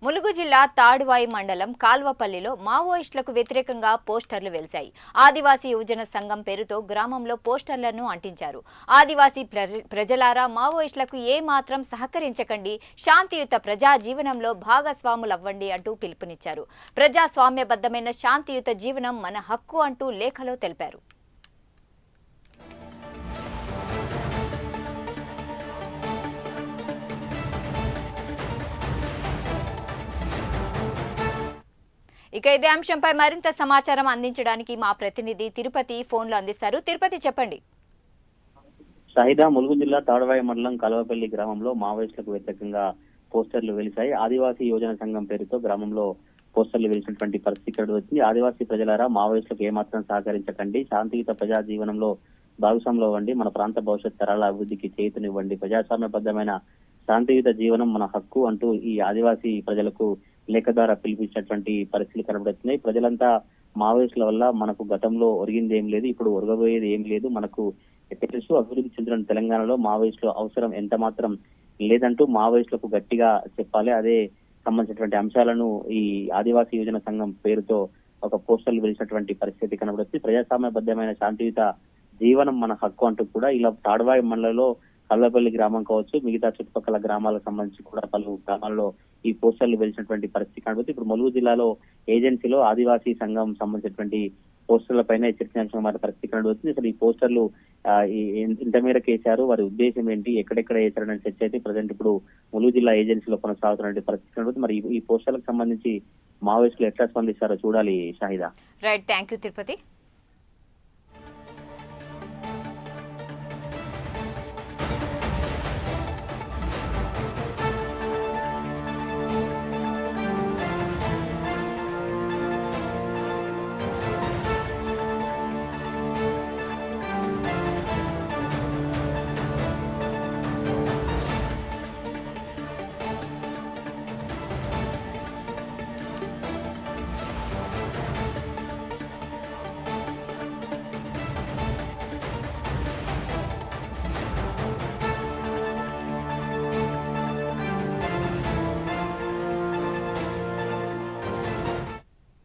ములుగు జిల్లా తాడువాయి మండలం కాల్వపల్లిలో మావోయిస్టులకు వ్యతిరేకంగా పోస్టర్లు వెలిశాయి. ఆదివాసీ యువజన సంఘం పేరుతో గ్రామంలో పోస్టర్లను అంటించారు. ఆదివాసీ ప్రజలారా మావోయిస్టులకు ఏ మాత్రం సహకరించకండి, శాంతియుత ప్రజా జీవనంలో భాగస్వాములవ్వండి అంటూ పిలుపునిచ్చారు. ప్రజాస్వామ్యబద్ధమైన శాంతియుత జీవనం మన హక్కు అంటూ లేఖలో తెలిపారు. ఇక ఇదే అంశంపై మరింత సమాచారం అందించడానికి మా ప్రతినిధి తిరుపతి ఫోన్లో అందిస్తారు. తిరుపతి, చెప్పండి. షాహిదా, ములుగు జిల్లా తాడువాయి మండలం కలవపల్లి గ్రామంలో మావోయిస్టులకు వ్యతిరేకంగా పోస్టర్లు వెలిశాయి. ఆదివాసీ యువజన సంఘం పేరుతో గ్రామంలో పోస్టర్లు వెలిసినటువంటి పరిస్థితి ఇక్కడ వచ్చింది. ఆదివాసీ ప్రజలారా మావోయిస్టులకు ఏమాత్రం సహకరించకండి, శాంతియుత ప్రజా జీవనంలో భాగస్వాములు అవ్వండి, మన ప్రాంత భవిష్యత్ తరాల అభివృద్ధికి చేయూతనివ్వండి, ప్రజాస్వామ్యబద్ధమైన శాంతియుత జీవనం మన హక్కు అంటూ ఈ ఆదివాసీ ప్రజలకు లేఖ ద్వారా పిలిపించినటువంటి పరిస్థితులు కనబడుతున్నాయి. ప్రజలంతా మావోయిస్టుల వల్ల మనకు గతంలో ఒరిగింది ఏం లేదు, ఇప్పుడు ఒరగబోయేది ఏం లేదు, మనకు తెలుసు అభివృద్ధి చెందిన తెలంగాణలో మావోయిస్టుల అవసరం ఎంత మాత్రం లేదంటూ మావోయిస్టులకు గట్టిగా చెప్పాలి. అదే సంబంధించినటువంటి అంశాలను ఈ ఆదివాసీ యువజన సంఘం పేరుతో ఒక పోస్టర్లు వెలిసినటువంటి పరిస్థితి కనబడుతుంది. ప్రజాస్వామ్యబద్ధమైన శాంతియుత జీవనం మన హక్కు అంటూ కూడా ఇలా తాడువాయి మండలంలో కల్లపల్లి గ్రామం కావచ్చు, మిగతా చుట్టుపక్కల గ్రామాలకు సంబంధించి కూడా పలు గ్రామాల్లో ఈ పోస్టర్లు వెలిసినటువంటి పరిస్థితి కనబడుతుంది. ఇప్పుడు ములుగు జిల్లాలో ఏజెన్సీలో ఆదివాసీ సంఘం సంబంధించినటువంటి పోస్టర్ల పైన హెచ్చరించిన పరిస్థితి కనబడుతుంది. అసలు ఈ పోస్టర్లు ఇంత మేరకు వేశారు, వారి ఉద్దేశం ఏంటి, ఎక్కడెక్కడ వేశారనే చర్చ అయితే ప్రజెంట్ ఇప్పుడు ములుగు జిల్లా ఏజెన్సీలో కొనసాగుతున్న పరిస్థితి కనబడుతుంది. మరి ఈ పోస్టర్లకు సంబంధించి మావోయిస్టులు ఎట్లా స్పందిస్తారో చూడాలి. Shahida. Right, thank you Tirupati.